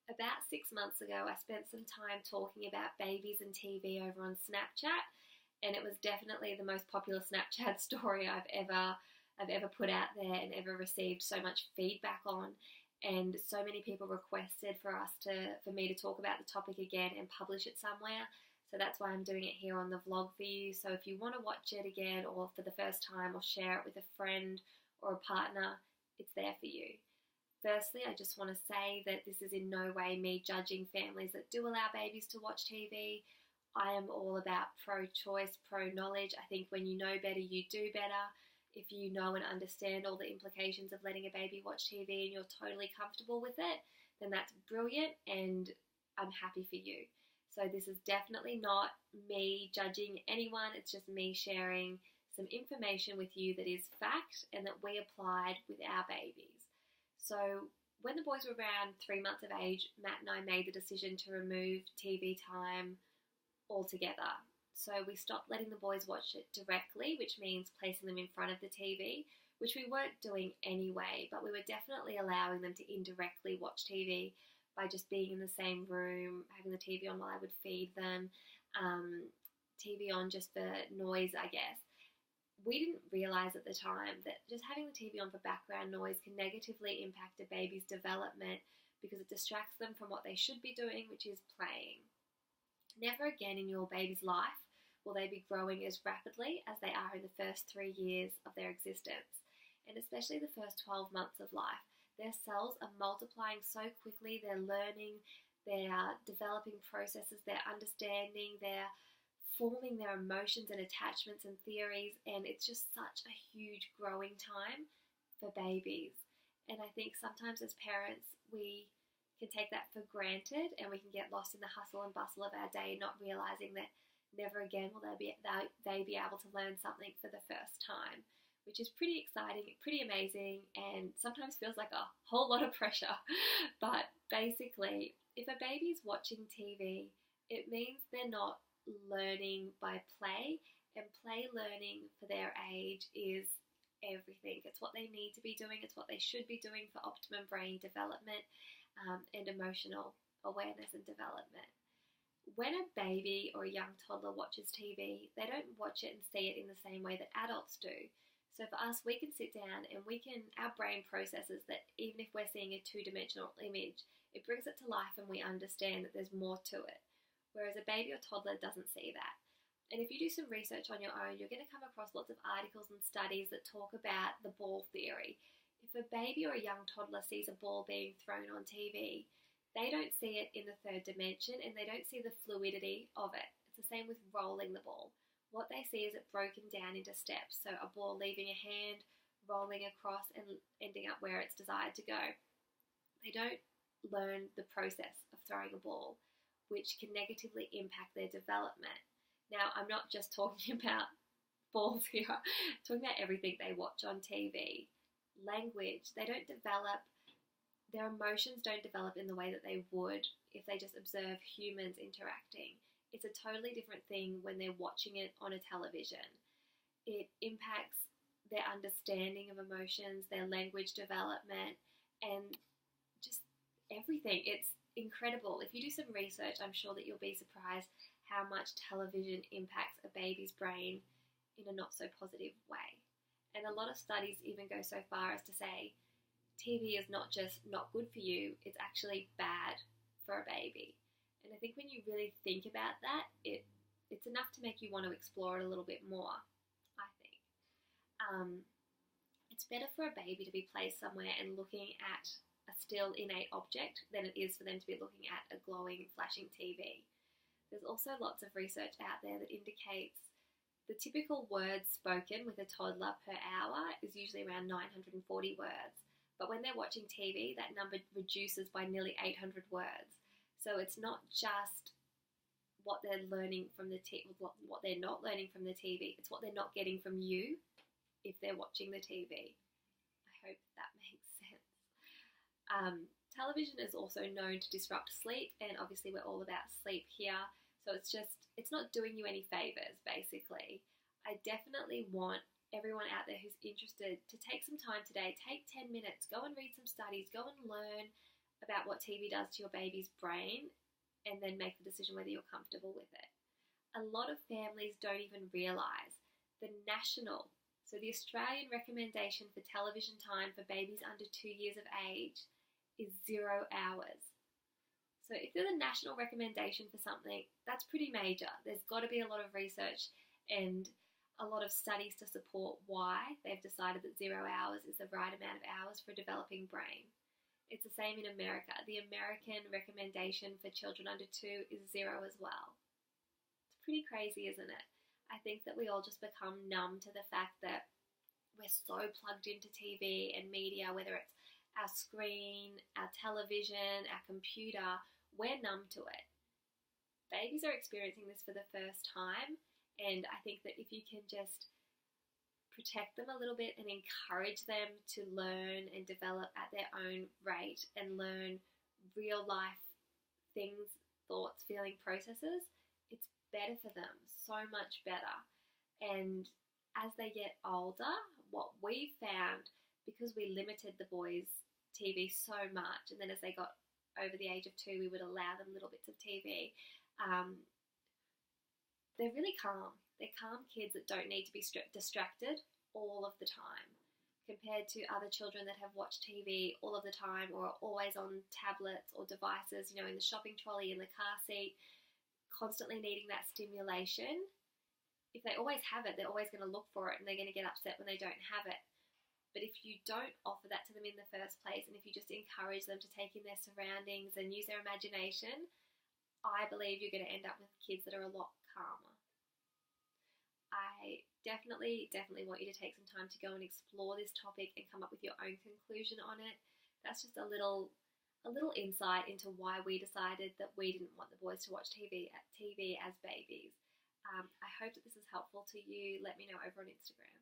About 6 months ago, I spent some time talking about babies and TV over on Snapchat, and it was definitely the most popular Snapchat story I've ever put out there and ever received so much feedback on. And so many people requested for me to talk about the topic again and publish it somewhere. So that's why I'm doing it here on the vlog for you. So if you want to watch it again or for the first time or share it with a friend or a partner, it's there for you. Firstly, I just want to say that this is in no way me judging families that do allow babies to watch TV. I am all about pro-choice, pro-knowledge. I think when you know better, you do better. If you know and understand all the implications of letting a baby watch TV and you're totally comfortable with it, then that's brilliant and I'm happy for you. So this is definitely not me judging anyone. It's just me sharing some information with you that is fact and that we applied with our babies. So when the boys were around 3 months of age, Matt and I made the decision to remove TV time altogether. So we stopped letting the boys watch it directly, which means placing them in front of the TV, which we weren't doing anyway, but we were definitely allowing them to indirectly watch TV by just being in the same room, having the TV on while I would feed them, TV on just for noise, I guess. We didn't realise at the time that just having the TV on for background noise can negatively impact a baby's development because it distracts them from what they should be doing, which is playing. Never again in your baby's life will they be growing as rapidly as they are in the first 3 years of their existence, and especially the first 12 months of life. Their cells are multiplying so quickly, they're learning, they're developing processes, they're understanding, they're forming their emotions and attachments and theories, and it's just such a huge growing time for babies. And I think sometimes as parents we can take that for granted and we can get lost in the hustle and bustle of our day, not realizing that never again will they be able to learn something for the first time, which is pretty exciting, pretty amazing, and sometimes feels like a whole lot of pressure. But basically, if a baby's watching TV, it means they're not learning by play, and play learning for their age is everything. It's what they need to be doing, it's what they should be doing for optimum brain development and emotional awareness and development. When a baby or a young toddler watches TV, they don't watch it and see it in the same way that adults do. So for us, we can sit down and our brain processes that even if we're seeing a two-dimensional image, it brings it to life and we understand that there's more to it. Whereas a baby or toddler doesn't see that. And if you do some research on your own, you're going to come across lots of articles and studies that talk about the ball theory. If a baby or a young toddler sees a ball being thrown on TV, they don't see it in the third dimension and they don't see the fluidity of it. It's the same with rolling the ball. What they see is it broken down into steps. So a ball leaving a hand, rolling across and ending up where it's desired to go. They don't learn the process of throwing a ball, which can negatively impact their development. Now, I'm not just talking about balls here, I'm talking about everything they watch on TV. Language, they don't develop, their emotions don't develop in the way that they would if they just observe humans interacting. It's a totally different thing when they're watching it on a television. It impacts their understanding of emotions, their language development, and just everything. It's incredible. If you do some research, I'm sure that you'll be surprised how much television impacts a baby's brain in a not so positive way. And a lot of studies even go so far as to say TV is not just not good for you, it's actually bad for a baby. And I think when you really think about that, it's enough to make you want to explore it a little bit more, I think. It's better for a baby to be placed somewhere and looking at a still innate object than it is for them to be looking at a glowing, flashing TV. There's also lots of research out there that indicates the typical words spoken with a toddler per hour is usually around 940 words. But when they're watching TV, that number reduces by nearly 800 words. So it's not just what they're learning from the what they're not learning from the TV. It's what they're not getting from you if they're watching the TV. I hope that makes sense. Television is also known to disrupt sleep, and obviously we're all about sleep here. So it's not doing you any favors, basically. I definitely want everyone out there who's interested to take some time today, take 10 minutes, go and read some studies, go and learn about what TV does to your baby's brain and then make the decision whether you're comfortable with it. A lot of families don't even realise the the Australian recommendation for television time for babies under 2 years of age is 0 hours. So if there's a national recommendation for something, that's pretty major. There's got to be a lot of research and a lot of studies to support why they've decided that 0 hours is the right amount of hours for a developing brain. It's the same in America. The American recommendation for children under 2 is 0 as well. It's pretty crazy, isn't it? I think that we all just become numb to the fact that we're so plugged into TV and media, whether it's our screen, our television, our computer, we're numb to it. Babies are experiencing this for the first time, and I think that if you can just protect them a little bit and encourage them to learn and develop at their own rate and learn real life things, thoughts, feeling processes, it's better for them, so much better. And as they get older, what we found, because we limited the boys' TV so much, and then as they got over the age of 2, we would allow them little bits of TV, they're really calm. They're calm kids that don't need to be distracted all of the time, compared to other children that have watched TV all of the time or are always on tablets or devices, in the shopping trolley, in the car seat, constantly needing that stimulation. If they always have it, they're always going to look for it and they're going to get upset when they don't have it. But if you don't offer that to them in the first place, and if you just encourage them to take in their surroundings and use their imagination, I believe you're going to end up with kids that are a lot calmer. I definitely want you to take some time to go and explore this topic and come up with your own conclusion on it. That's just a little insight into why we decided that we didn't want the boys to watch TV as babies. I hope that this is helpful to you. Let me know over on Instagram.